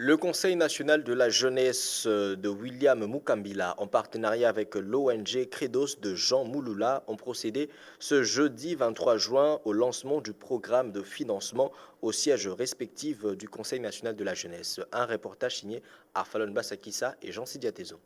Le Conseil national de la jeunesse de William Mukambila, en partenariat avec l'ONG Credos de Jean Mouloula, ont procédé ce jeudi 23 juin au lancement du programme de financement au siège respectif du Conseil national de la jeunesse. Un reportage signé Arfalon Bassakissa et Jean Sidiatezo.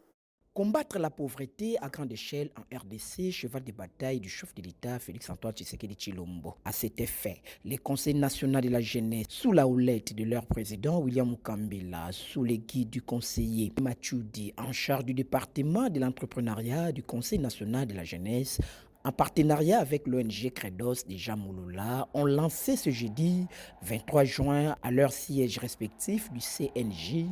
Combattre la pauvreté à grande échelle en RDC, cheval de bataille du chef de l'État Félix-Antoine Tshisekedi Tshilombo. À cet effet, les conseils nationaux de la jeunesse, sous la houlette de leur président William Mukambila, sous les guides du conseiller Machoudi, en charge du département de l'entrepreneuriat du Conseil national de la jeunesse, en partenariat avec l'ONG Credos de Jamouloula, ont lancé ce jeudi 23 juin à leur siège respectif du CNJ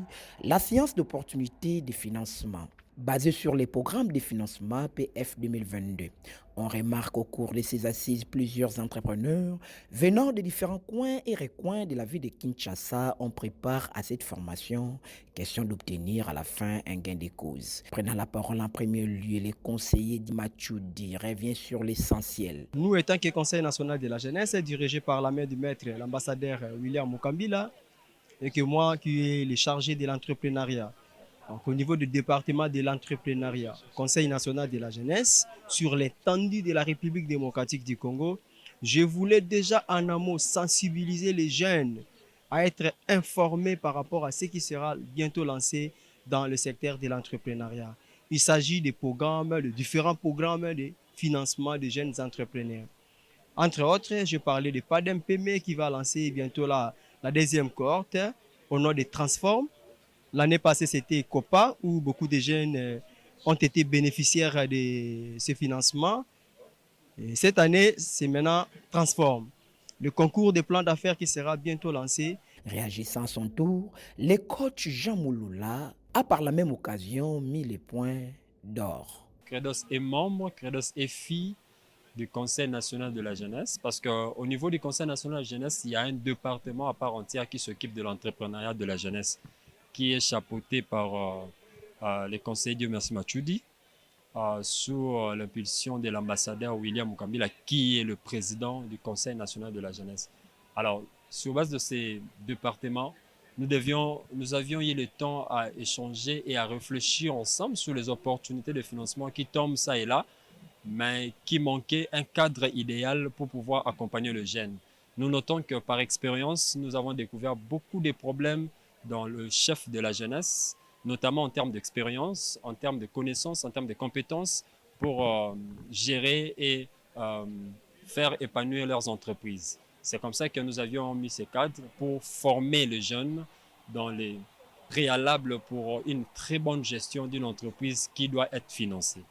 la séance d'opportunité de financement basée sur les programmes de financement PF 2022. On remarque au cours de ces assises plusieurs entrepreneurs venant de différents coins et recoins de la ville de Kinshasa. On prépare à cette formation, question d'obtenir à la fin un gain de cause. Prenant la parole en premier lieu, le conseiller Machoudi revient sur l'essentiel. Nous, étant que Conseil national de la jeunesse, dirigé par la main du maître, l'ambassadeur William Mukambila, et que moi qui est le chargé de l'entrepreneuriat. Donc, au niveau du département de l'entrepreneuriat, Conseil national de la jeunesse, sur l'étendue de la République démocratique du Congo, je voulais déjà en amont sensibiliser les jeunes à être informés par rapport à ce qui sera bientôt lancé dans le secteur de l'entrepreneuriat. Il s'agit des programmes, de différents programmes de financement des jeunes entrepreneurs. Entre autres, je parlais de PADEM-PME qui va lancer bientôt la deuxième cohorte au nom de Transform. L'année passée, c'était COPA où beaucoup de jeunes ont été bénéficiaires de ce financement. Et cette année, c'est maintenant Transform. Le concours des plans d'affaires qui sera bientôt lancé. Réagissant à son tour, le coach Jean Mouloula a par la même occasion mis les points d'or. Credos est membre, Credos est fille du Conseil national de la jeunesse, parce qu'au niveau du Conseil national de la jeunesse, il y a un département à part entière qui s'occupe de l'entrepreneuriat de la jeunesse, qui est chapeauté par le conseiller Dieu Merci Machoudi, sous l'impulsion de l'ambassadeur William Mukambila, qui est le président du Conseil national de la jeunesse. Alors, sur base de ces départements, nous avions eu le temps à échanger et à réfléchir ensemble sur les opportunités de financement qui tombent ça et là, mais qui manquait un cadre idéal pour pouvoir accompagner le jeune. Nous notons que par expérience, nous avons découvert beaucoup de problèmes dans le chef de la jeunesse, notamment en termes d'expérience, en termes de connaissances, en termes de compétences pour gérer et faire épanouir leurs entreprises. C'est comme ça que nous avions mis ces cadres pour former les jeunes dans les préalables pour une très bonne gestion d'une entreprise qui doit être financée.